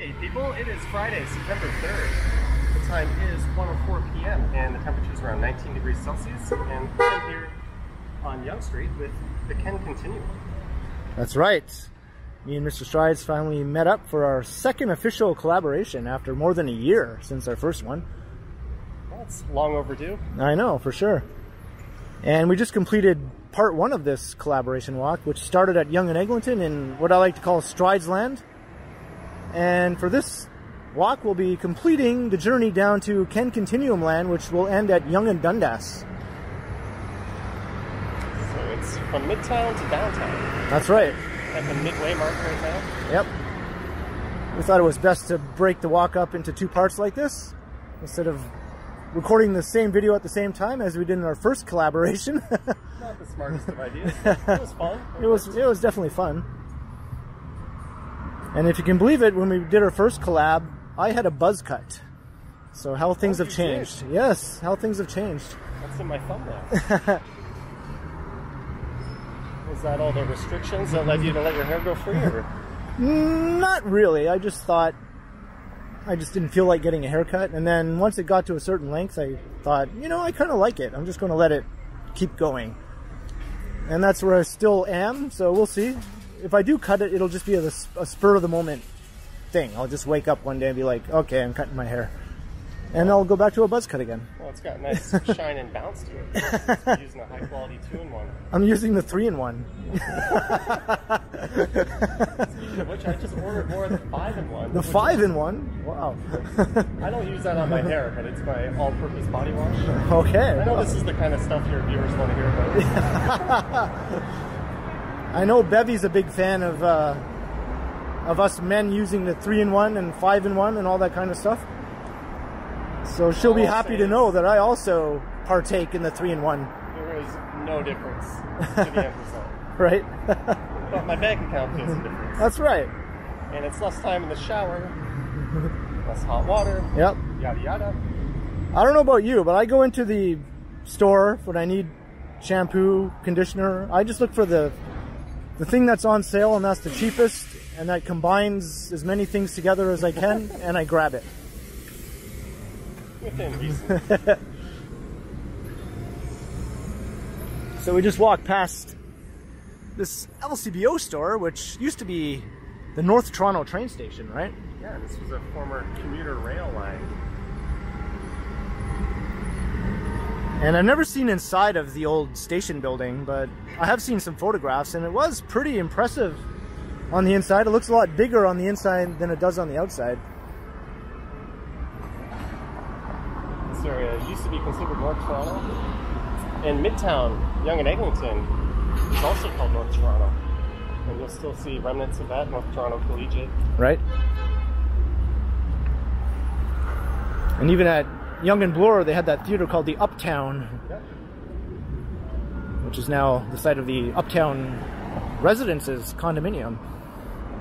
Hey people, it is Friday, September 3rd. The time is 1:04 p.m. and the temperature is around 19 degrees Celsius. And I'm here on Yonge Street with the KenContinuum. That's right. Me and Mr. Strides finally met up for our second official collaboration after more than a year since our first one. Well, it's long overdue. I know, for sure. And we just completed part one of this collaboration walk, which started at Yonge and Eglinton in what I like to call StridesLand. And for this walk, we'll be completing the journey down to KenContinuumLand, which will end at Yonge and Dundas. So it's from Midtown to downtown. That's right. At the midway mark right now. Yep. We thought it was best to break the walk up into two parts like this, instead of recording the same video at the same time as we did in our first collaboration. Not the smartest of ideas. It was fun. It was definitely fun. And if you can believe it, when we did our first collab, I had a buzz cut. So how things have changed. Did. Yes, how things have changed. That's in my thumbnail. Was that all the restrictions that led you to let your hair go free? Or? Not really. I just didn't feel like getting a haircut. And then once it got to a certain length, I thought, you know, I kind of like it. I'm just going to let it keep going. And that's where I still am. So we'll see. If I do cut it, it'll just be a spur of the moment thing. I'll just wake up one day and be like, okay, I'm cutting my hair. And I'll go back to a buzz cut again. Well, it's got nice shine and bounce to it. You're using a high quality 2-in-1. I'm using the 3-in-1. Speaking of which, I just ordered more of the 5-in-1. The 5-in-1? Wow. I don't use that on my hair, but it's my all-purpose body wash. Okay. I know this is the kind of stuff your viewers want to hear about. I know Bevy's a big fan of us men using the 3-in-1 and 5-in-1 and all that kind of stuff. So she'll be happy to know that I also partake in the 3-in-1. There is no difference to the end result. Right? But my bank account feels a difference. That's right. And it's less time in the shower, less hot water, yep. Yada yada. I don't know about you, but I go into the store when I need shampoo, conditioner. I just look for the thing that's on sale, and that's the cheapest, and that combines as many things together as I can, and I grab it. Within reason. So we just walked past this LCBO store, which used to be the North Toronto train station, right? Yeah, this was a former commuter rail line. And I've never seen inside of the old station building, but I have seen some photographs, and it was pretty impressive on the inside. It looks a lot bigger on the inside than it does on the outside. This area used to be considered North Toronto. And Midtown, Yonge and Eglinton, is also called North Toronto. And you'll still see remnants of that, North Toronto Collegiate. Right. And even at Yonge and Bloor, they had that theater called the Uptown, which is now the site of the Uptown Residences condominium.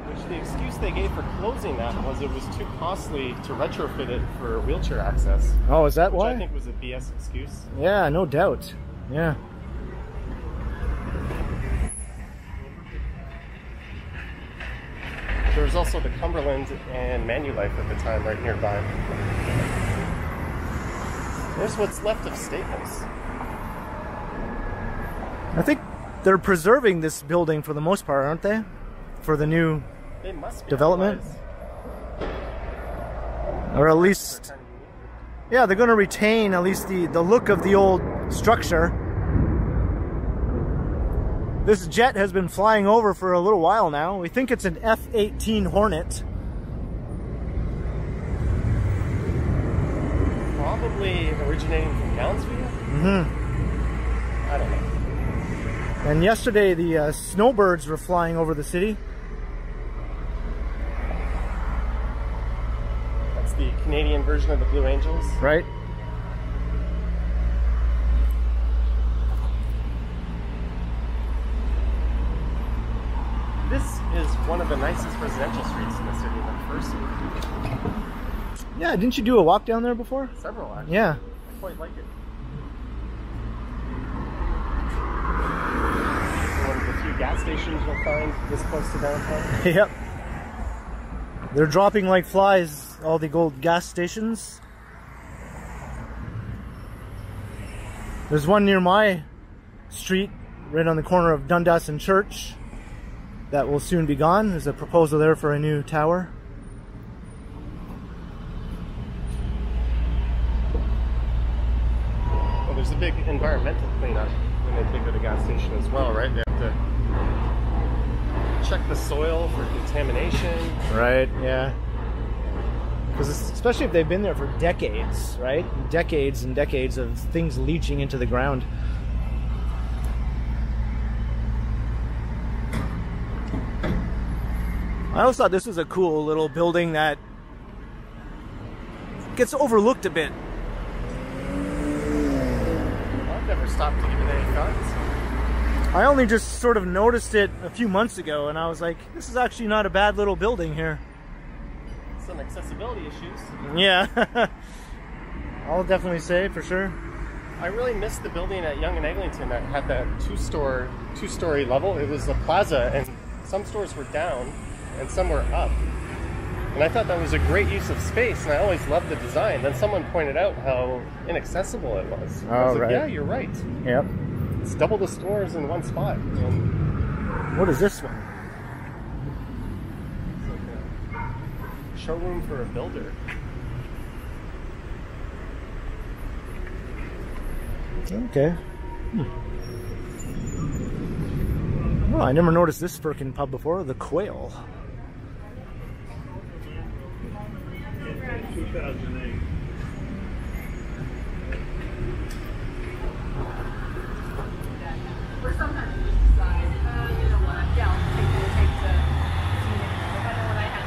Which the excuse they gave for closing that was it was too costly to retrofit it for wheelchair access. Oh, is that which why? I think was a BS excuse. Yeah, no doubt. Yeah. There was also the Cumberland and Manulife at the time right nearby. There's what's left of Staples. I think they're preserving this building for the most part, aren't they? For the new They must be development? Or at least, yeah, they're going to retain at least the look of the old structure. This jet has been flying over for a little while now. We think it's an F-18 Hornet. Probably originating from Gownsville? Mm-hmm. I don't know. And yesterday the snowbirds were flying over the city. That's the Canadian version of the Blue Angels. Right. This is one of the nicest residential streets in the city, McPherson. Yeah, didn't you do a walk down there before? Several, actually. Yeah. I quite like it. One of the few gas stations you'll find this close to downtown. Yep. They're dropping like flies, all the gold gas stations. There's one near my street, right on the corner of Dundas and Church, that will soon be gone. There's a proposal there for a new tower. Well, there's a big environmental cleanup when they take to the gas station as well, right? They have to check the soil for contamination. Right, yeah. Because especially if they've been there for decades, right? Decades and decades of things leaching into the ground. I always thought this was a cool little building that gets overlooked a bit. I've never stopped to give it any thoughts. I only just sort of noticed it a few months ago, and I was like, this is actually not a bad little building here. Some accessibility issues. Yeah. I'll definitely say, for sure. I really missed the building at Yonge and Eglinton that had that two-story level. It was a plaza, and some stores were down, and some were up. And I thought that was a great use of space, and I always loved the design. Then someone pointed out how inaccessible it was. I was like, yeah, you're right. Yep. It's double the stores in one spot. And what is this one? it's like a showroom for a builder. Okay. Well, I never noticed this frickin' pub before. The Quail. 2008. Or sometimes you just decide, you know what, yeah, I'll take to if I know what I had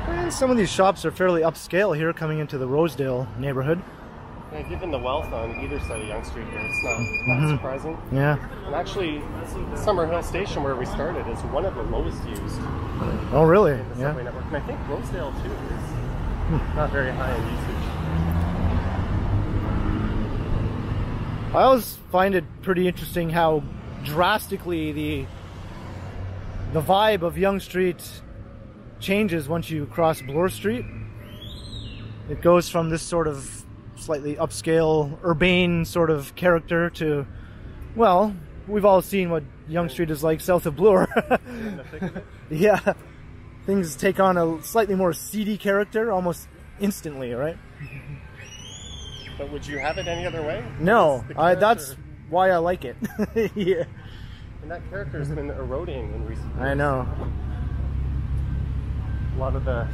that. And some of these shops are fairly upscale here coming into the Rosedale neighborhood. Yeah, given the wealth on either side of Yonge Street here, it's not surprising. Yeah. And actually, Summerhill Station, where we started, is one of the lowest used Oh, really? in the subway network. And I think Rosedale, too, is not very high in usage. I always find it pretty interesting how drastically the vibe of Yonge Street changes once you cross Bloor Street. It goes from this sort of slightly upscale, urbane sort of character to, well, we've all seen what Yonge Street is like south of Bloor. In the thick of it. Yeah, things take on a slightly more seedy character almost instantly, right? But would you have it any other way? No, The character- that's why I like it. Yeah, And that character has been eroding in recent years. I know. A lot of the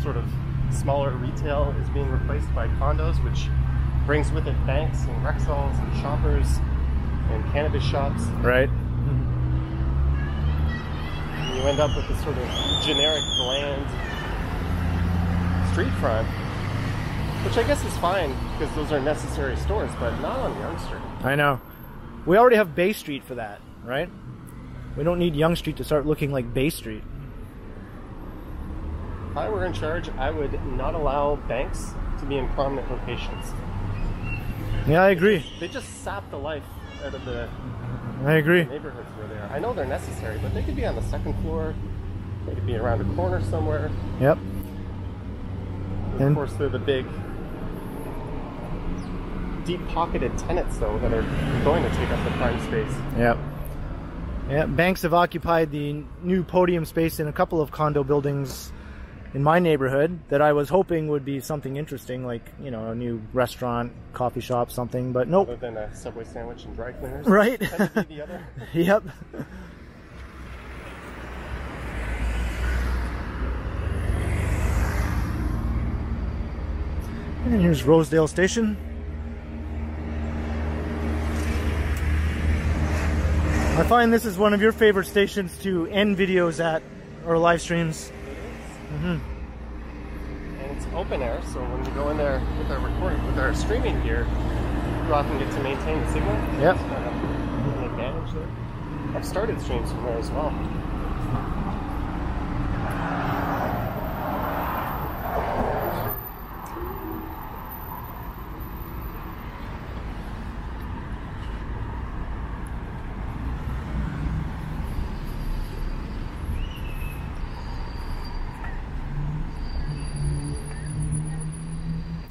sort of smaller retail is being replaced by condos, which brings with it banks and Rexalls and shoppers and cannabis shops. Right. And you end up with this sort of generic, bland street front, which I guess is fine because those are necessary stores, but not on Yonge Street. I know. We already have Bay Street for that, right? We don't need Yonge Street to start looking like Bay Street. If I were in charge, I would not allow banks to be in prominent locations. Yeah, I agree. They just sap the life out of the I agree. neighborhoods where they are. I know they're necessary, but they could be on the second floor. They could be around a corner somewhere. Yep. And of course, they're the big, deep-pocketed tenants, though, that are going to take up the prime space. Yep. Yeah, banks have occupied the new podium space in a couple of condo buildings in my neighborhood that I was hoping would be something interesting, like, you know, a new restaurant, coffee shop, something, but nope. Other than a Subway sandwich and dry cleaners. Right. Tend to be the other. Yep. And here's Rosedale Station. I find this is one of your favorite stations to end videos at, or live streams. And it's open air, so when we go in there with our streaming gear, you often get to maintain the signal. Yep. It's kind of an advantage there. I've started streams from there as well.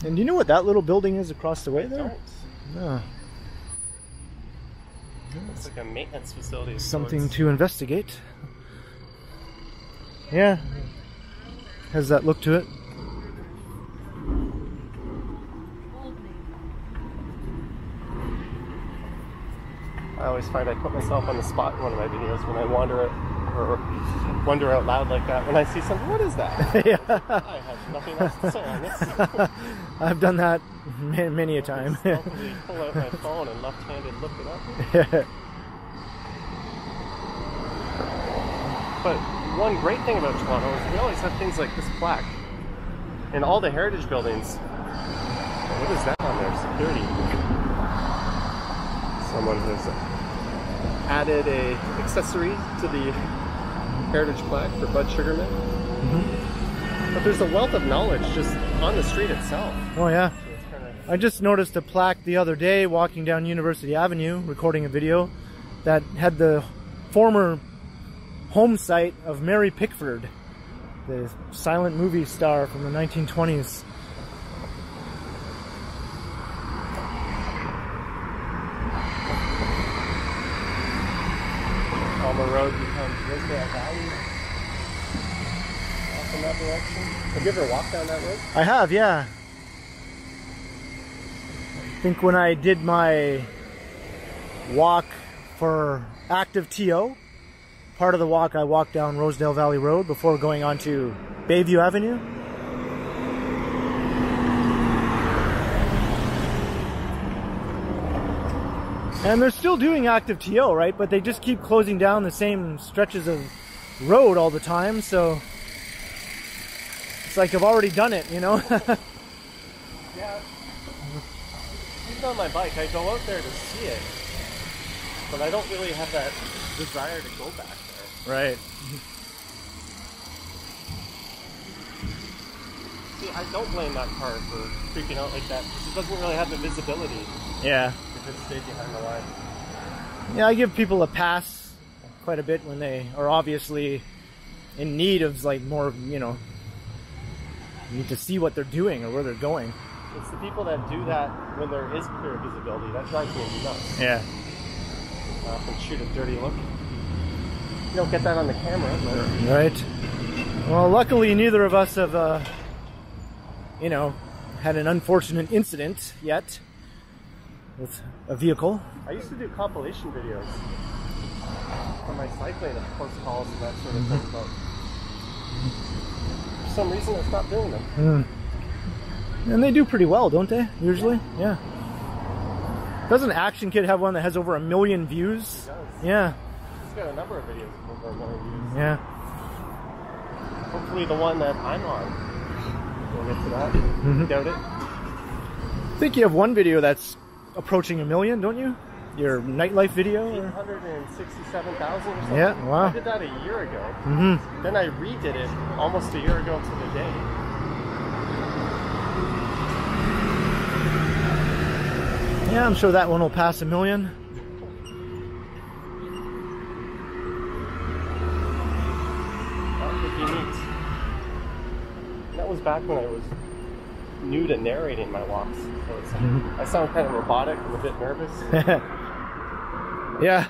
And do you know what that little building is across the way there? No. It's like a maintenance facility. Something to investigate. Yeah. Has that look to it? I always find I put myself on the spot in one of my videos when I wonder out loud like that. When I see something, what is that? Yeah. I have nothing else to say on this. I've done that many a time. Stealthily pull out my phone and left-handed look it up. But one great thing about Toronto is we always have things like this plaque in all the heritage buildings. What is that on there? Security. Someone has added a accessory to the heritage plaque for Bud Sugarman. But there's a wealth of knowledge just on the street itself. Oh yeah. So I just noticed a plaque the other day walking down University Avenue recording a video that had the former home site of Mary Pickford, the silent movie star from the 1920s. Aylmer Road becomes Rosedale Valley off in that direction. Have you ever walked down that road? I have, yeah. I think when I did my walk for active TO, part of the walk I walked down Rosedale Valley Road before going on to Bayview Avenue. And they're still doing active TO, right? But they just keep closing down the same stretches of road all the time, so it's like I've already done it, you know? Yeah. Even on my bike, I go out there to see it, but I don't really have that desire to go back there. Right. See, I don't blame that car for freaking out like that because it doesn't really have the visibility. Yeah. If it stayed behind the line. Yeah, I give people a pass quite a bit when they are obviously in need of like more, you know, need to see what they're doing or where they're going. It's the people that do that when there is clear visibility that drives me nuts. Yeah. I often shoot a dirty look. You don't get that on the camera, but... Right. Well, luckily neither of us have, you know, had an unfortunate incident yet with a vehicle. I used to do compilation videos for my cycling of close calls and that sort of thing, but for some reason I stopped doing them. And they do pretty well, don't they? Usually? Yeah. Doesn't Action Kid have one that has over 1 million views? It does. Yeah. He's got a number of videos with over 1 million views. Yeah. Hopefully the one that I'm on. We'll get to that. Doubt it. I think you have one video that's approaching 1 million, don't you? Your nightlife video? 867,000 or something. Yeah, wow. I did that a year ago. Then I redid it almost a year ago to the day. Yeah, I'm sure that one will pass 1 million. That would be neat. That was back when I was new to narrating my walks. So it's, I sound kind of robotic and a bit nervous. Yeah.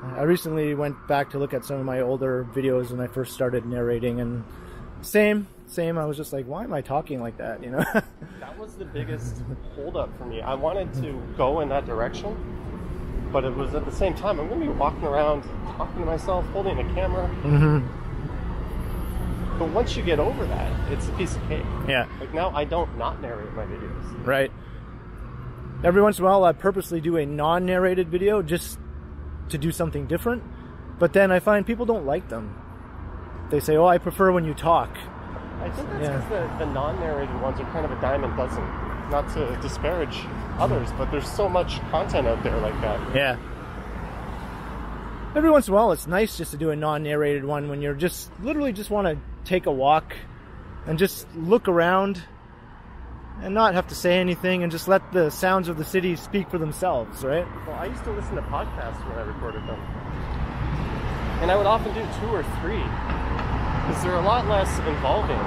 I recently went back to look at some of my older videos when I first started narrating, and same. I was just like, why am I talking like that, you know? That was the biggest holdup for me. I wanted to go in that direction, but it was at the same time, I'm going to be walking around, talking to myself, holding a camera. But once you get over that, it's a piece of cake. Yeah. Like now, I don't not narrate my videos. Right. Every once in a while, I purposely do a non-narrated video just to do something different. But then I find people don't like them. They say, oh, I prefer when you talk. I think that's because the non-narrated ones are kind of a dime a dozen. Not to disparage others, but there's so much content out there like that. Yeah. Every once in a while, it's nice just to do a non-narrated one when you're just literally just want to take a walk and just look around and not have to say anything and just let the sounds of the city speak for themselves, right? Well, I used to listen to podcasts when I recorded them. And I would often do 2 or 3 because they're a lot less involving.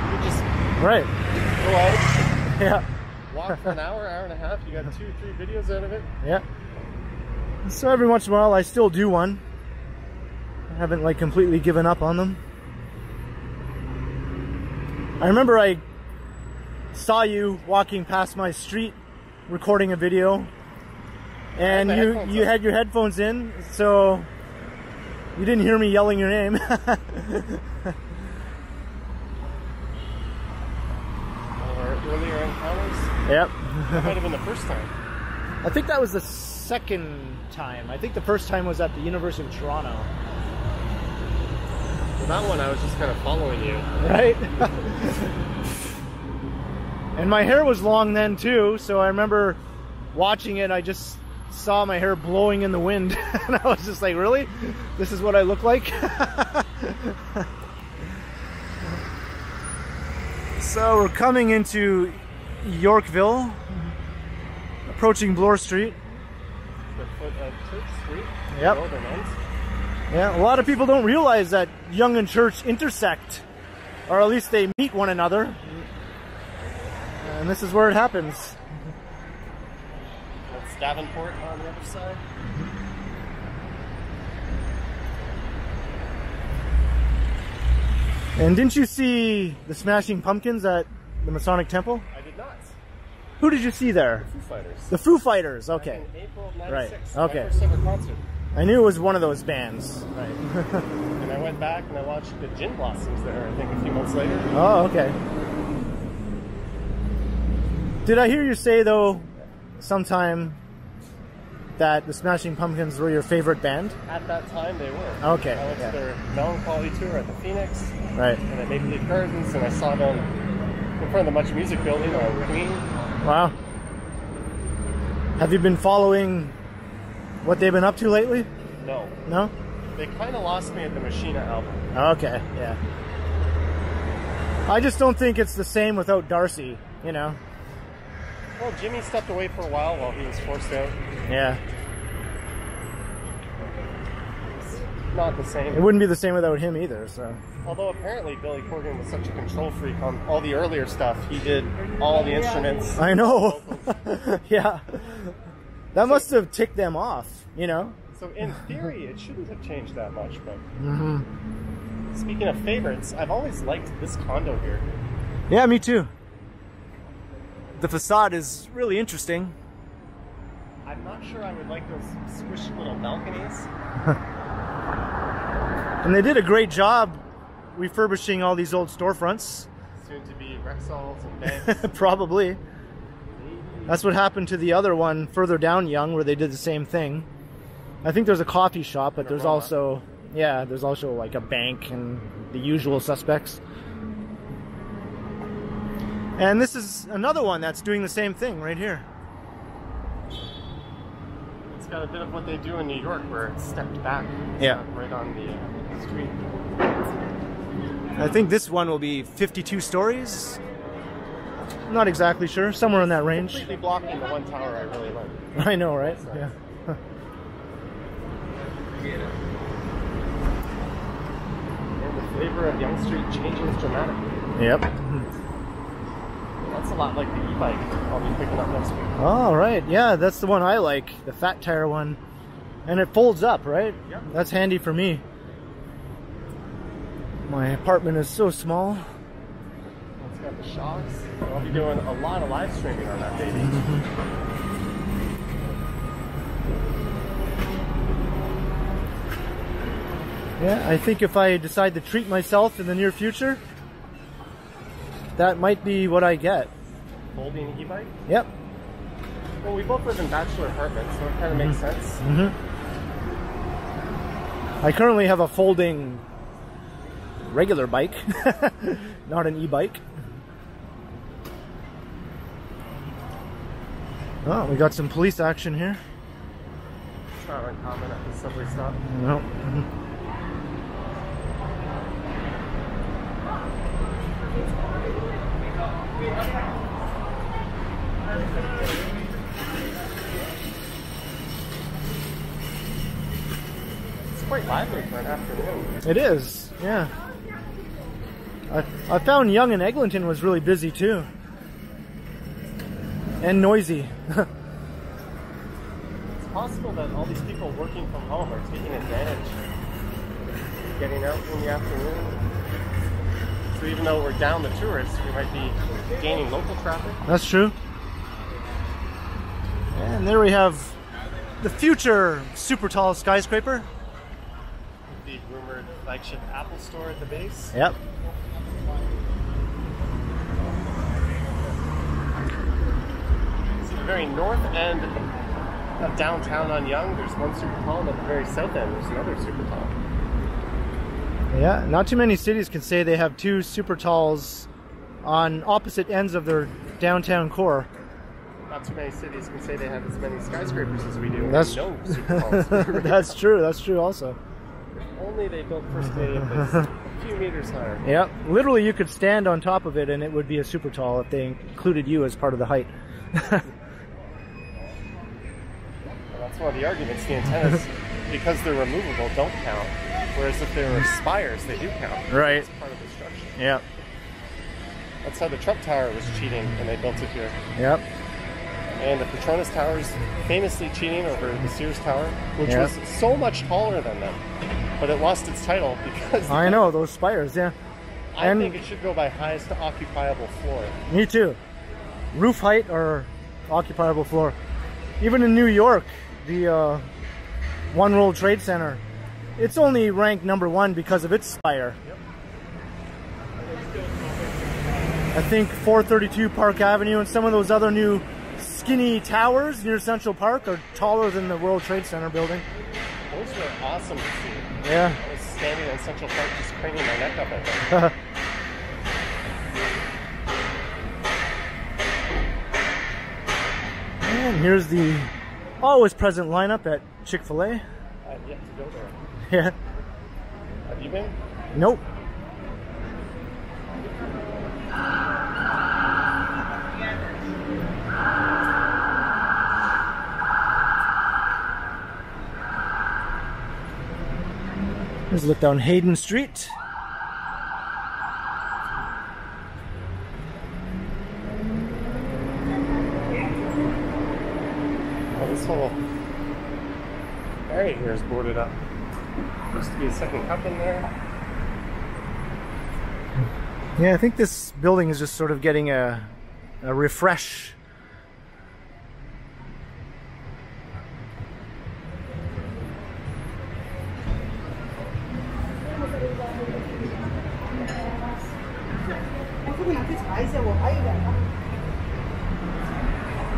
You just Right. Go out, Yeah. walk for an hour, hour and a half. You got 2-3 videos out of it. Yeah. So every once in a while I still do one. I haven't like completely given up on them. I remember I saw you walking past my street recording a video, and you had your headphones in, so you didn't hear me yelling your name. Earlier encounters? Yep. That might have been the first time. I think that was the second time. I think the first time was at the University of Toronto. For that one, I was just kind of following you. Right? And my hair was long then too, so I remember watching it, I just saw my hair blowing in the wind. And I was just like, really? This is what I look like? So we're coming into Yorkville, approaching Bloor Street. The foot of Church Street. Yep. Northern end. Yeah, a lot of people don't realize that Yonge and Church intersect, or at least they meet one another. And this is where it happens. That's Davenport on the other side. And didn't you see the Smashing Pumpkins at the Masonic Temple? I did not. Who did you see there? Foo Fighters. The Foo Fighters, okay. Back in April of 96. Right, okay. My first ever concert. I knew it was one of those bands. Right. And I went back and I watched the Gin Blossoms there, I think, a few months later. Oh, okay. Did I hear you say, though, sometime that the Smashing Pumpkins were your favorite band? At that time, they were. Okay. I went to their Melancholy tour at the Phoenix. Right. And at Maple Leaf Gardens, and I saw them in front of the Much Music building on Queen. Wow. Have you been following what they've been up to lately? No. No? They kind of lost me at the Machina album. Okay, yeah. I just don't think it's the same without Darcy, you know? Well, Jimmy stepped away for a while he was forced out. Yeah. It's not the same. It wouldn't be the same without him either, so. Although apparently Billy Corgan was such a control freak on all the earlier stuff. He did all the instruments. I know. Yeah. That must have ticked them off, you know? So in theory, it shouldn't have changed that much, but... Speaking of favorites, I've always liked this condo here. Yeah, me too. The facade is really interesting. I'm not sure I would like those squishy little balconies. And they did a great job refurbishing all these old storefronts. Soon to be Rexalls and Banks. Probably. That's what happened to the other one further down Yonge, where they did the same thing. I think there's a coffee shop, but there's also, yeah, there's also like a bank and the usual suspects. And this is another one that's doing the same thing right here. It's got a bit of what they do in New York, where it's stepped back. It's Yeah. not right on the street. I think this one will be 52 stories. Not exactly sure. Somewhere in that range. Completely blocking the one tower I really like. I know, right? Yeah. And the flavor of Yonge Street changes dramatically. Yep. That's a lot like the e-bike I'll be picking up next week. All right. Yeah, that's the one I like. The fat tire one. And it folds up, right? Yep. That's handy for me. My apartment is so small. It's got the shocks. I'll be doing a lot of live streaming on that baby. Yeah, I think if I decide to treat myself in the near future, that might be what I get. Folding e-bike? Yep. Well, we both live in bachelor apartments, so it kind of makes sense. I currently have a folding regular bike, not an e-bike. Oh, we got some police action here. It's not uncommon at the subway stop. No. It's quite lively for an afternoon. It is, yeah. I found Yonge and Eglinton was really busy too. And noisy. It's possible that all these people working from home are taking advantage, getting out in the afternoon. So even though we're down the tourists, we might be gaining local traffic. That's true. And there we have the future super tall skyscraper. The rumored flagship Apple store at the base. Yep. So the very north end of downtown on Yonge, there's one super tall, and at the very south end, there's another super tall. Yeah, not too many cities can say they have two super talls on opposite ends of their downtown core. Not too many cities can say they have as many skyscrapers as we do. That's no super talls. That's true. That's true also. If only they built First Canadian Place a few meters higher. Yeah, literally you could stand on top of it and it would be a super tall if they included you as part of the height. Well, that's one of the arguments. The antennas, because they're removable, don't count. Whereas if they were spires, they do count. Right. It's part of the structure. Yep. That's how the Trump Tower was cheating when they built it here. Yep. And the Petronas Tower's famously cheating over the Sears Tower, which was so much taller than them. But it lost its title because... I know, those spires, yeah. I think it should go by highest occupiable floor. Me too. Roof height or occupiable floor. Even in New York, the One World Trade Center, it's only ranked #1 because of its spire. Yep. I think 432 Park Avenue and some of those other new skinny towers near Central Park are taller than the World Trade Center building. Those were awesome to see. Yeah. I was standing in Central Park just craning my neck up at them. And here's the always present lineup at Chick-fil-A. I've yet to go there. Yeah. Have you been? Nope. Let's look down Hayden Street. Oh, this whole area here is boarded up. Used to be a second cup in there. Yeah, I think this building is just sort of getting a refresh.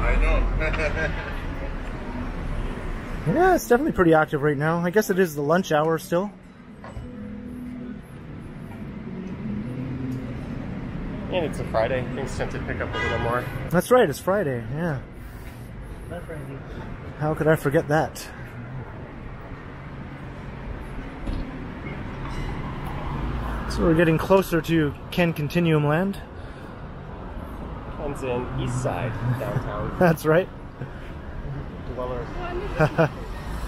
I know. Yeah, it's definitely pretty active right now. I guess it is the lunch hour still. And it's a Friday. Things tend to pick up a little more. That's right, it's Friday, yeah. How could I forget that? So we're getting closer to KenContinuumLand. Comes in east side downtown. That's right. Dweller.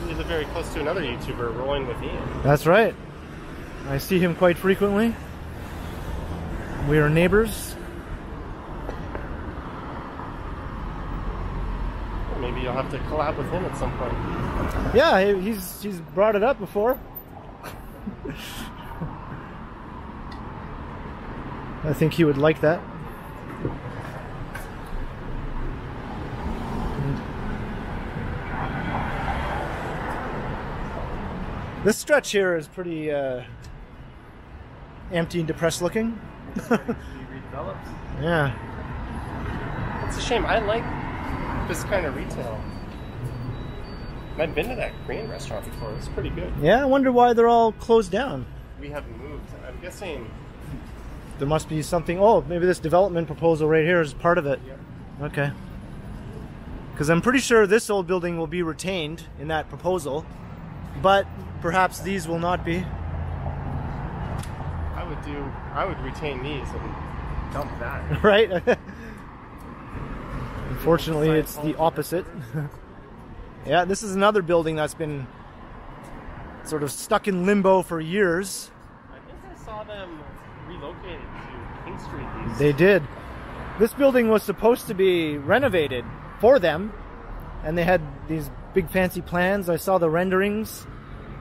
You live very close to another YouTuber, Rolling with Ian. That's right. I see him quite frequently. We are neighbors. Well, maybe you'll have to collab with him at some point. Yeah, he's brought it up before. I think he would like that. This stretch here is pretty empty and depressed looking. Redeveloped. Yeah. It's a shame. I like this kind of retail. I've been to that Korean restaurant before. It's pretty good. Yeah, I wonder why they're all closed down. We haven't moved. I'm guessing there must be something. Oh, maybe this development proposal right here is part of it. Yep. Okay. Because I'm pretty sure this old building will be retained in that proposal, but perhaps these will not be. I would retain these and dump that. Right? Unfortunately, it's the opposite. Yeah, this is another building that's been sort of stuck in limbo for years. I think I saw them relocated to King Street East. They did. This building was supposed to be renovated for them, and they had these big fancy plans. I saw the renderings.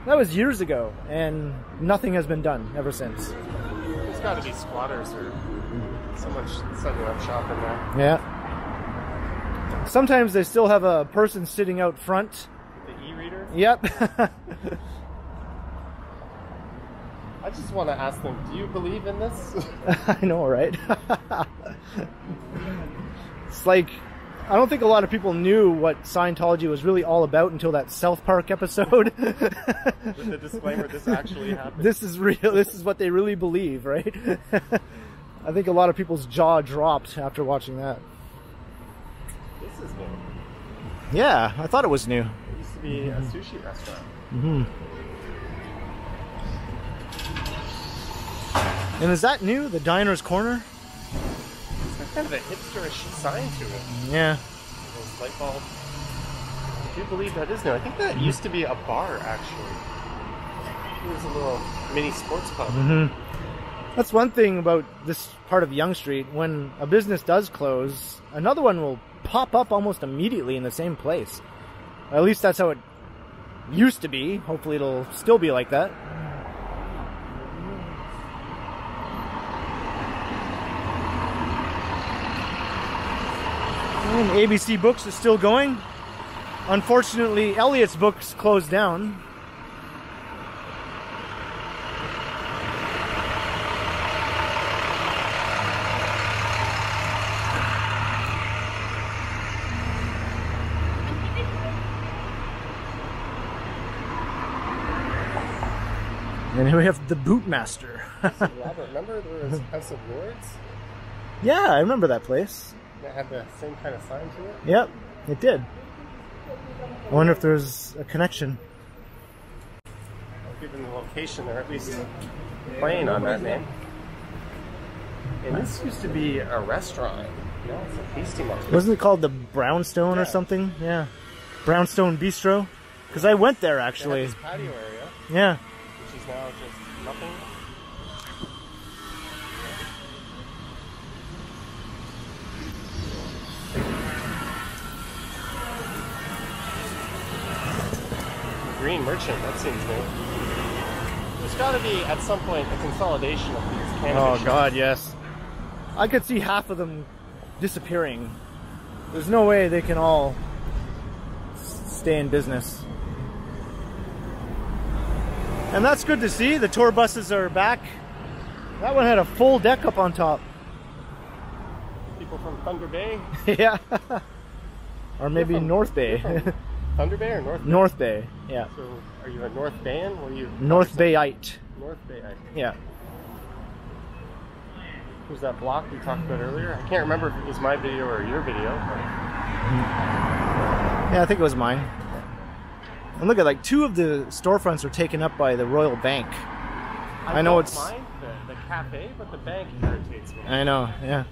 That was years ago, and nothing has been done ever since. There's got to be squatters or someone setting up shop in there. Yeah. Sometimes they still have a person sitting out front. The e-reader? Yep. I just want to ask them, do you believe in this? I know, right? It's like, I don't think a lot of people knew what Scientology was really all about until that South Park episode. With the disclaimer, this actually happened. This is real. This is what they really believe, right? I think a lot of people's jaw dropped after watching that. This is new. Yeah, I thought it was new. It used to be a sushi restaurant. Mm-hmm. And is that new? The Diner's Corner? It's got kind of a hipsterish sign to it. Yeah. Those light bulb. I do believe that is new. I think that used to be a bar, actually. It was a little mini sports pub. Mm-hmm. That's one thing about this part of Yonge Street. When a business does close, another one will pop up almost immediately in the same place. At least that's how it used to be. Hopefully it'll still be like that. And ABC Books is still going. Unfortunately, Elliot's Books closed down. And here we have the Bootmaster. Robert, remember there was House of Lords? Yeah, I remember that place. It had the same kind of sign to it? Yep, it did. I wonder if there's a connection. Given the location, they're at least playing on that name. And this used to be a restaurant. No, it's a pasty market. Wasn't it called the Brownstone or something? Yeah. Brownstone Bistro? Because I went there actually. They had this patio area. Yeah. Which is now just nothing. Green Merchant, that seems new. There's got to be, at some point, a consolidation of these cannabis shops. God, yes. I could see half of them disappearing. There's no way they can all stay in business. And that's good to see. The tour buses are back. That one had a full deck up on top. People from Thunder Bay? Yeah. Or maybe North Bay. Thunder Bay or North Bay? North Bay, yeah. So, are you a North Bayan? What are you? North Bayite. North Bayite. Yeah. Who's that block we talked about earlier? I can't remember if it was my video or your video. Yeah, I think it was mine. And look at, like, 2 of the storefronts are taken up by the Royal Bank. I know it's mine, the cafe, but the bank irritates me. I know, yeah.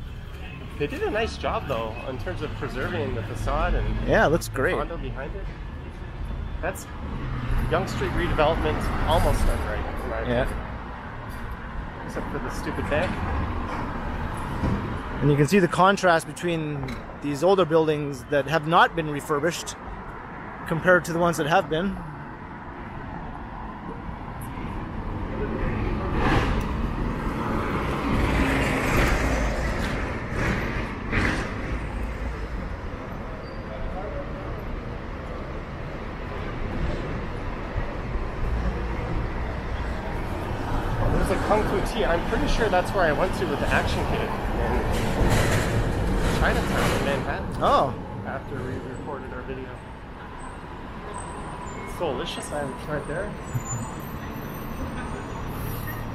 They did a nice job though in terms of preserving the facade and yeah, it looks great. The condo behind it. That's Yonge Street redevelopment almost done right, in my opinion. Except for the stupid bank. And you can see the contrast between these older buildings that have not been refurbished compared to the ones that have been. Kung Fu Tea. I'm pretty sure that's where I went to with the Action Kid in Chinatown in Manhattan. Oh. After we recorded our video. It's delicious. I tried there.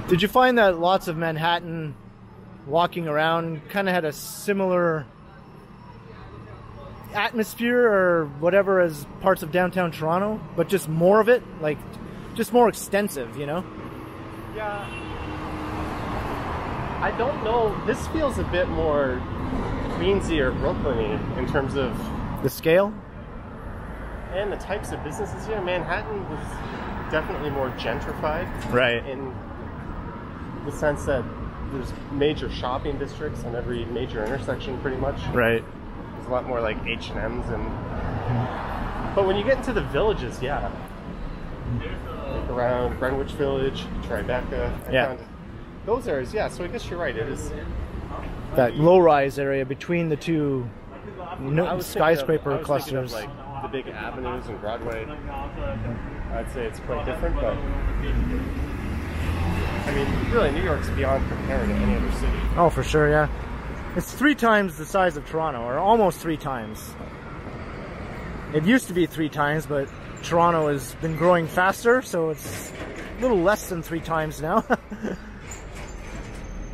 Did you find that lots of Manhattan walking around kind of had a similar atmosphere or whatever as parts of downtown Toronto, but just more of it? Like, just more extensive, you know? Yeah. I don't know. This feels a bit more Queensy or Brooklyn-y in terms of the scale and the types of businesses here. Manhattan was definitely more gentrified, right? In the sense that there's major shopping districts on every major intersection, pretty much. Right. There's a lot more like H&Ms and. But when you get into the villages, yeah, like around Greenwich Village, Tribeca, yeah, those areas, yeah. So I guess you're right. It is that low-rise area between the two skyscraper clusters. Like the big avenues and Broadway. I'd say it's quite different, but I mean, really, New York's beyond comparing to any other city. Oh, for sure, yeah. It's 3 times the size of Toronto, or almost 3 times. It used to be 3 times, but Toronto has been growing faster, so it's a little less than 3 times now.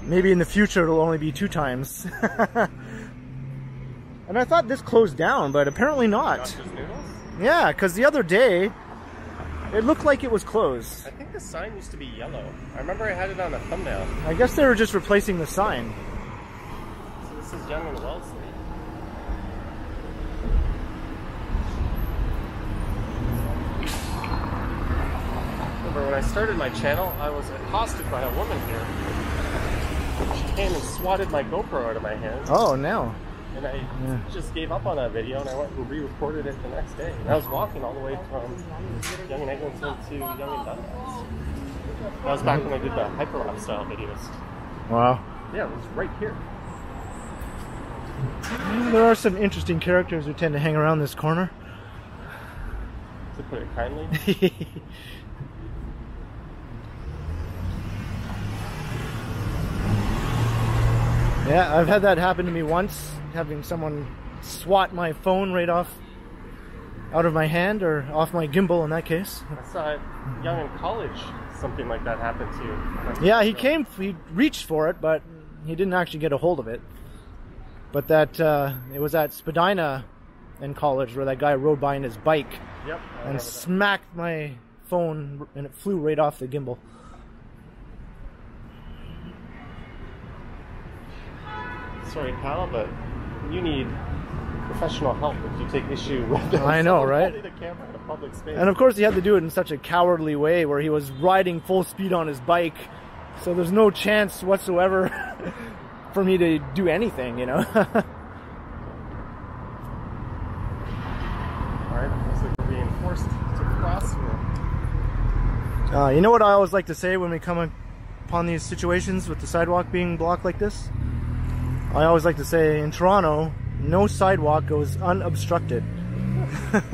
Maybe in the future it'll only be 2 times. And I thought this closed down, but apparently not. Yeah, because the other day, it looked like it was closed. I think the sign used to be yellow. I remember I had it on a thumbnail. I guess they were just replacing the sign. So this is Yonge and Wellesley. Remember when I started my channel, I was accosted by a woman here. She came and swatted my GoPro out of my hand. Oh, no. And I just gave up on that video, and I went and re-recorded it the next day. And I was walking all the way from Yonge and Eglinton to Yonge and Dundas. That was back when I did the hyperlapse style videos. Wow. Yeah, it was right here. There are some interesting characters who tend to hang around this corner. To put it kindly. Yeah, I've had that happen to me once, having someone swat my phone right out of my hand, or off my gimbal in that case. I saw at Yonge in college something like that happened to you. Yeah, he reached for it, but he didn't actually get a hold of it. But that, it was at Spadina in college where that guy rode by in his bike and smacked my phone, and it flew right off the gimbal. Sorry, pal, but you need professional help if you take issue with I know, right? the camera in a public space. And of course, he had to do it in such a cowardly way, where he was riding full speed on his bike, so there's no chance whatsoever for me to do anything, you know. All right, looks like we're being forced to cross here. You know what I always like to say when we come upon these situations with the sidewalk being blocked like this? I always like to say, in Toronto, no sidewalk goes unobstructed. Have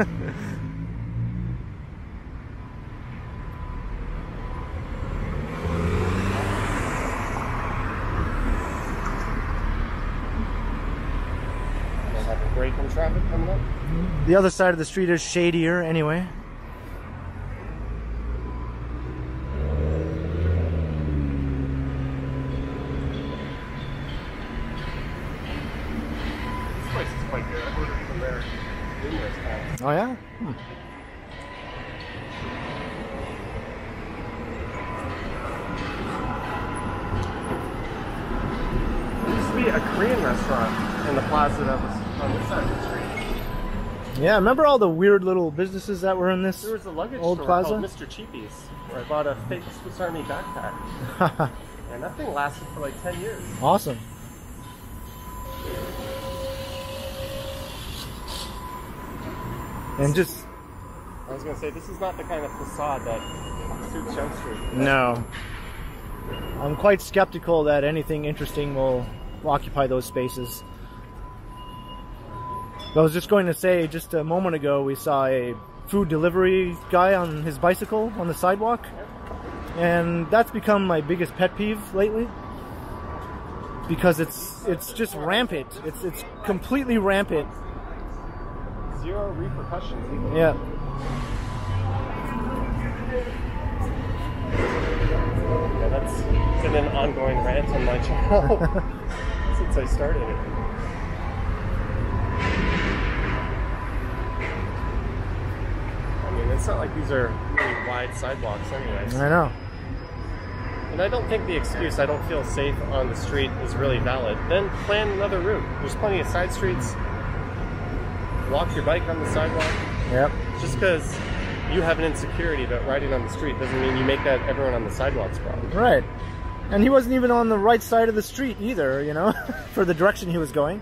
a break in traffic coming up. The other side of the street is shadier anyway. Oh yeah? There used to be a Korean restaurant in the plaza that was on this side of the street. Yeah, remember all the weird little businesses that were in this There was a luggage old store plaza? called Mr. Cheapy's, where I bought a fake Swiss Army backpack. And that thing lasted for like 10 years. Awesome. And just... I was going to say, this is not the kind of facade that suits Yonge Street. No. I'm quite skeptical that anything interesting will occupy those spaces. I was just going to say, just a moment ago, we saw a food delivery guy on his bicycle on the sidewalk. And that's become my biggest pet peeve lately. Because it's just rampant. It's completely rampant. Zero repercussions either. Yeah. Yeah, that's been an ongoing rant on my channel since I started it. I mean, it's not like these are really wide sidewalks anyways. I know. And I don't think the excuse, I don't feel safe on the street, is really valid. Then plan another route. There's plenty of side streets. Walk your bike on the sidewalk. Yep. Just because you have an insecurity about riding on the street doesn't mean you make that everyone on the sidewalk's problem. Right. And he wasn't even on the right side of the street either, you know, for the direction he was going.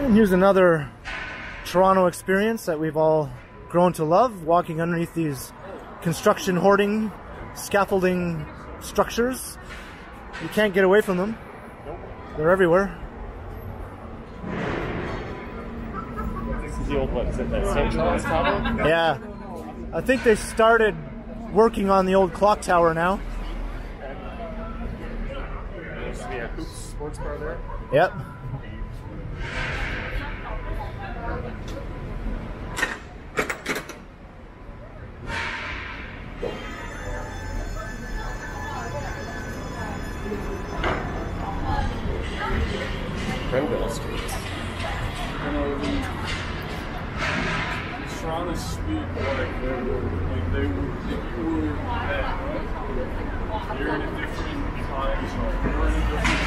And here's another Toronto experience that we've all grown to love, walking underneath these construction hoarding, scaffolding structures. You can't get away from them. They're everywhere. This is the old one. Is it that St. Charles Tower? Yeah. I think they started working on the old clock tower now. There used to be a Hoops sports bar there. Yep. Grenville Street. Toronto speak like they were you're in a different time zone. You're in a different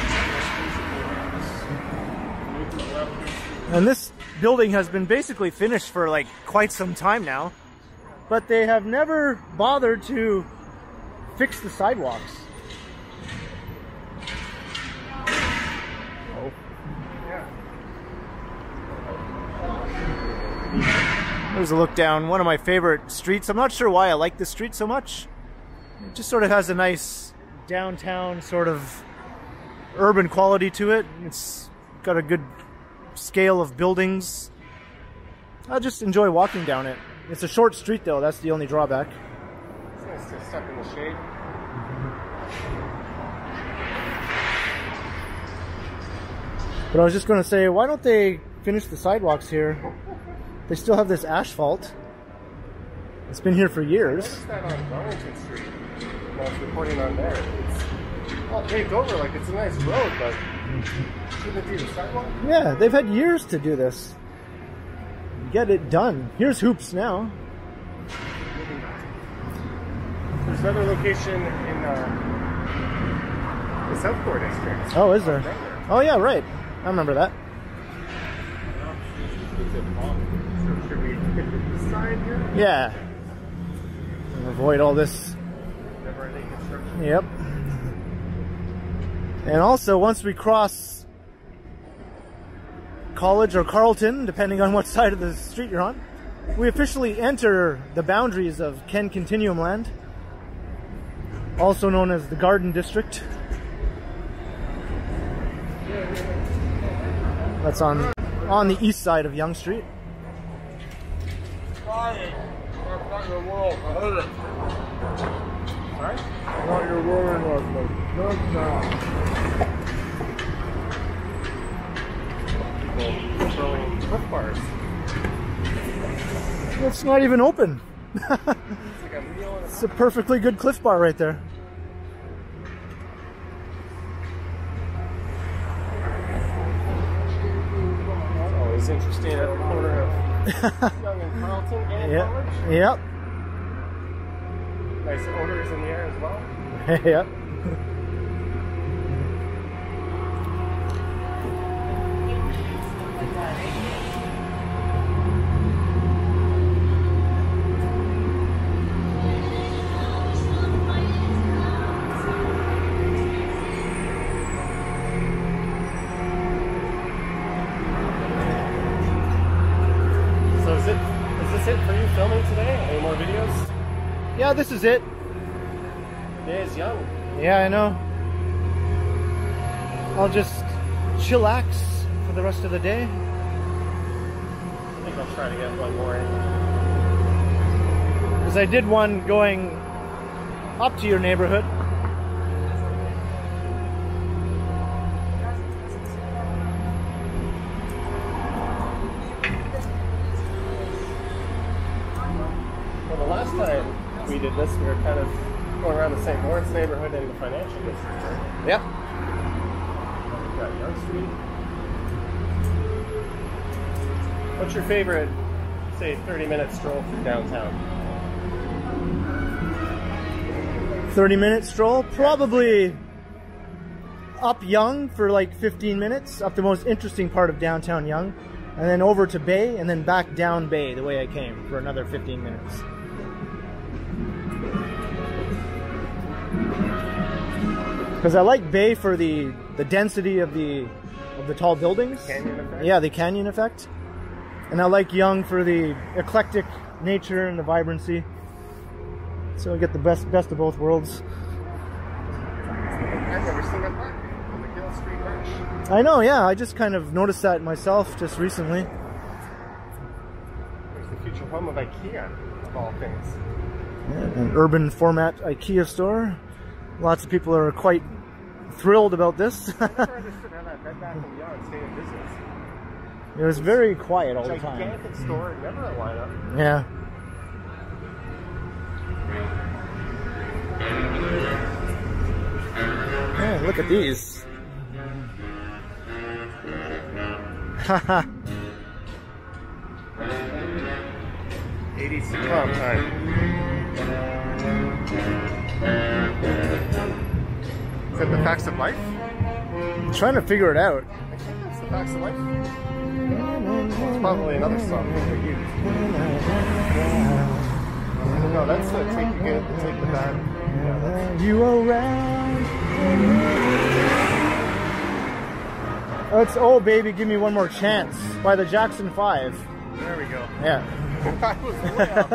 And this building has been basically finished for like quite some time now, but they have never bothered to fix the sidewalks. There's a look down one of my favorite streets. I'm not sure why I like this street so much. It just sort of has a nice downtown sort of urban quality to it. It's got a good scale of buildings. I just enjoy walking down it. It's a short street though, that's the only drawback. It's nice to step in the shade. But I was just going to say, why don't they finish the sidewalks here? They still have this asphalt. It's been here for years. What's that on Wellington Street? I was reporting on there. It's all paved over like it's a nice road, but shouldn't it be the sidewalk? Yeah, they've had years to do this. Get it done. Here's Hoops now. There's another location in the Southport district. Oh, is there? Oh yeah, right. I remember that. So should we hit the side here? Yeah. Avoid all this. Never-ending construction. Yep. And also, once we cross College or Carlton, depending on what side of the street you're on, we officially enter the boundaries of KenContinuumLand, also known as the Garden District. That's on the east side of Yonge Street. Sorry, that's not your world. I heard it. Sorry? Not your world, no, People throwing Cliff Bars. It's not even open. It's like a meal and It's a perfectly good Cliff Bar right there. always interesting at the corner of Yonge and Carlton and Yep. College. Yep. Nice odors in the air as well. Yep. So is this it for you filming today? Any more videos? Yeah, this is it. Day is young. Yeah, I know. I'll just chillax for the rest of the day. I think I'll try to get one more in. Because I did one going up to your neighborhood. Well, the last time we did this, we were kind of going around the St. Lawrence neighborhood and the financial district. Right? Yep. We've got Yonge Street. What's your favorite, say, 30-minute stroll through downtown? 30-minute stroll, probably up Yonge for like 15 minutes, up the most interesting part of downtown Yonge, and then over to Bay, and then back down Bay the way I came for another 15 minutes. Because I like Bay for the density of the tall buildings. Canyon effect? Yeah, the canyon effect. And I like Yonge for the eclectic nature and the vibrancy. So I get the best of both worlds. I've never seen that park on the Gill Street Bridge. I know, yeah. I just kind of noticed that myself just recently. There's the future home of IKEA, of all things. Yeah, an urban format IKEA store. Lots of people are quite thrilled about this. I never understood how that Bed Bath & Beyond stayed in business. It was very quiet all the time. Gigantic store, never a lineup. Yeah. Yeah, look at these. Haha. 80s sitcom time. Is that the Facts of Life? I'm trying to figure it out. I think that's the Facts of Life. It's probably another song. No, that's the Take the Good, Take the Bad. Yeah, you around. Oh, it's Oh Baby Give Me One More Chance by the Jackson 5. there we go. Yeah. I was way off.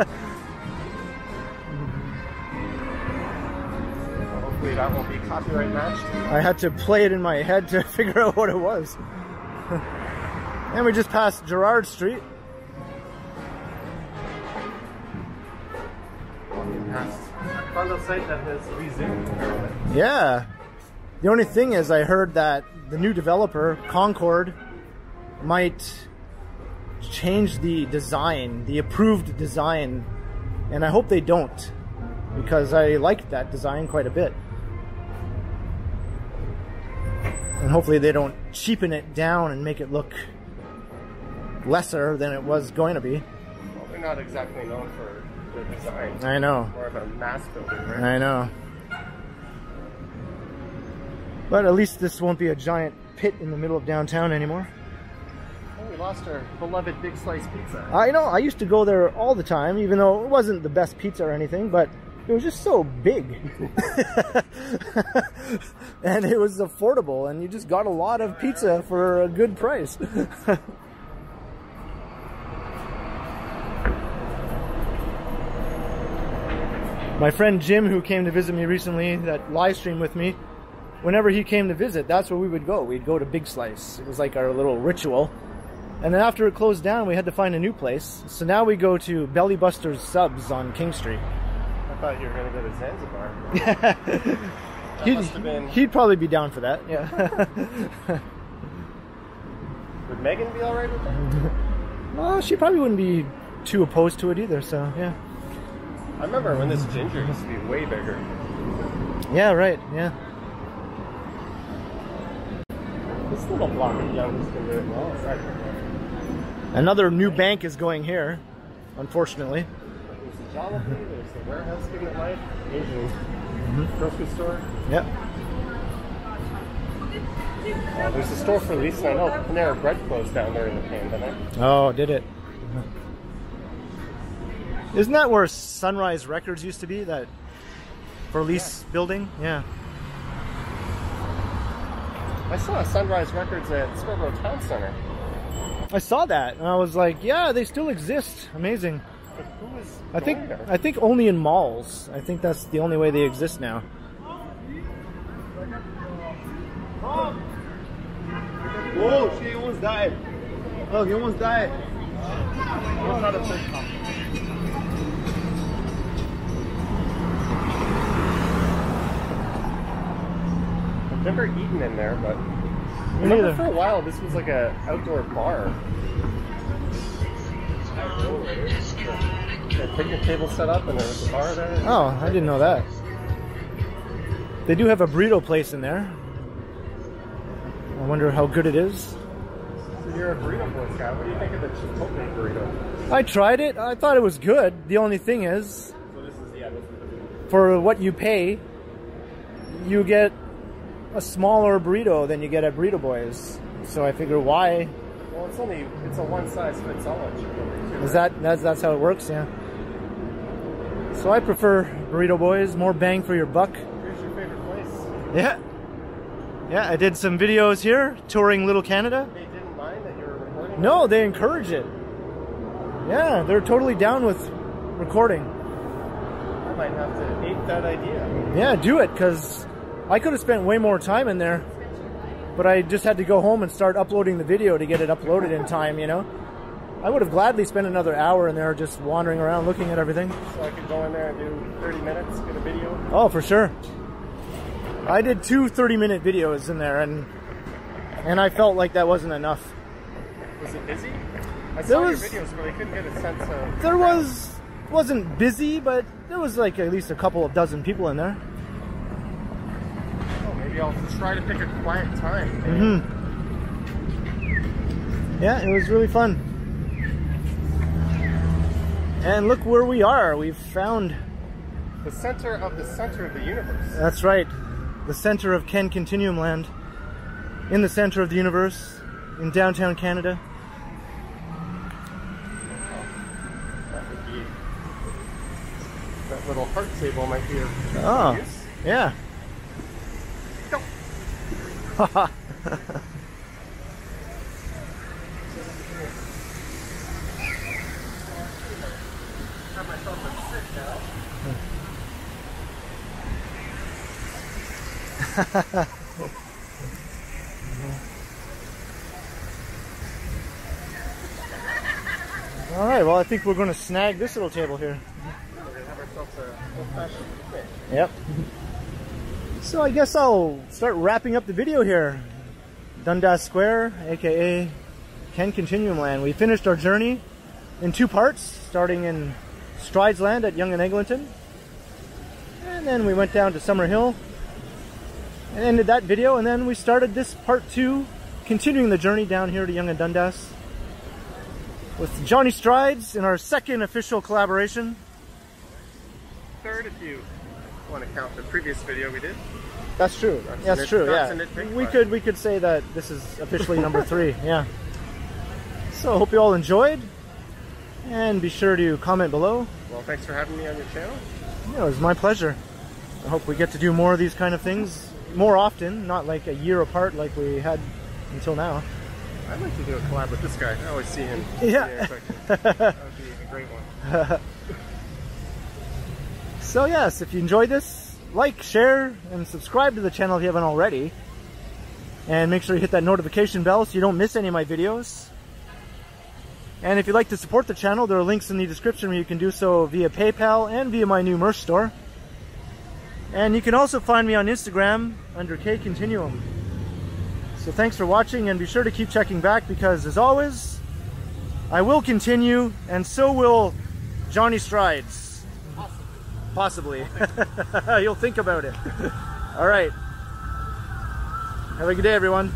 Hopefully that won't be copyright matched. I had to play it in my head to figure out what it was. And we just passed Gerrard Street. Walking past a condo site that has resumed. Yeah. The only thing is I heard that the new developer, Concord, might change the design, the approved design, and I hope they don't, because I liked that design quite a bit. And hopefully they don't cheapen it down and make it look lesser than it was going to be. Well, they're not exactly known for their design. I know. More of a mass building, right? I know. But at least this won't be a giant pit in the middle of downtown anymore. Oh, we lost our beloved Big Slice Pizza. I know, I used to go there all the time, even though it wasn't the best pizza or anything, but it was just so big. And it was affordable, and you just got a lot of pizza for a good price. My friend Jim, who came to visit me recently, that live streamed with me, whenever he came to visit, that's where we would go. We'd go to Big Slice. It was like our little ritual. And then after it closed down, we had to find a new place. So now we go to Belly Buster's Subs on King Street. I thought you were going to go to Zanzibar. He'd probably be down for that, yeah. Would Megan be alright with that? Well, she probably wouldn't be too opposed to it either, so yeah. I remember when this ginger used to be way bigger. Yeah, right, yeah. This little block of Yonge's been doing well. Another new bank is going here, unfortunately. There's the Jollibee, there's the warehouse giving it life, Asian grocery store. Yep. There's a store for Lisa. I know Panera Bread closed down during the pandemic. Oh, did it? Isn't that where Sunrise Records used to be? That for lease building? Yeah. I saw Sunrise Records at Scarborough Town Center. I saw that and I was like, yeah, they still exist. Amazing. But who is I think only in malls. I think that's the only way they exist now. Whoa, she almost died. Oh, he almost died. It was not a fish pump. I've never eaten in there, but I Me remember neither. for a while this was like an outdoor bar. A picnic table set up and there was a bar there. Oh, I didn't know that. They do have a burrito place in there. I wonder how good it is. So you're a burrito boy, Scott. What do you think of the Chipotle burrito? I tried it. I thought it was good. The only thing is, So this is, yeah, this is the for what you pay, you get a smaller burrito than you get at Burrito Boys. So I figure why? Well, it's a one size fits all at Chipotle. Is that's how it works? Yeah. So I prefer Burrito Boys, more bang for your buck. Where's your favorite place? Yeah. Yeah, I did some videos here touring Little Canada. They didn't mind that you were recording? No, they encourage it. Yeah, they're totally down with recording. I might have to ape that idea. Yeah, do it, because I could have spent way more time in there, but I just had to go home and start uploading the video to get it uploaded in time, you know? I would have gladly spent another hour in there just wandering around looking at everything. So I could go in there and do 30 minutes, get a video? Oh, for sure. I did 2 30-minute videos in there, and I felt like that wasn't enough. Was it busy? I saw your videos where they couldn't get a sense of... There wasn't busy, but there was like at least a couple of dozen people in there. Oh, maybe I'll try to pick a quiet time. Mm-hmm. Yeah, it was really fun. And look where we are. We've found... the center of the universe. That's right. The center of KenContinuumLand. In the center of the universe. In downtown Canada. That little heart table might be of use. Yeah. Go. Have myself a sit now. All right, well, I think we're going to snag this little table here. Yep. So I guess I'll start wrapping up the video here. Dundas Square, aka KenContinuumLand. We finished our journey in 2 parts, starting in StridesLand at Yonge and Eglinton, and then we went down to Summerhill and ended that video, and then we started this part 2, continuing the journey down here to Yonge and Dundas with Johnny Strides in our 2nd official collaboration. 3rd if you want to count the previous video we did. That's true. That's true. Yeah, we could say that this is officially number 3. Yeah. So I hope you all enjoyed, and be sure to comment below. Well, thanks for having me on your channel. Yeah, it was my pleasure. I hope we get to do more of these kind of things more often, not like a year apart like we had until now. I'd like to do a collab with this guy. I always see him. Yeah. That would be a great one. So yes, if you enjoyed this, like, share, and subscribe to the channel if you haven't already. And make sure you hit that notification bell so you don't miss any of my videos. And if you'd like to support the channel, there are links in the description where you can do so via PayPal and via my new merch store. And you can also find me on Instagram under KContinuum. So thanks for watching, and be sure to keep checking back, because as always, I will continue, and so will Johnny Strides. Possibly. You'll think about it. All right. Have a good day, everyone.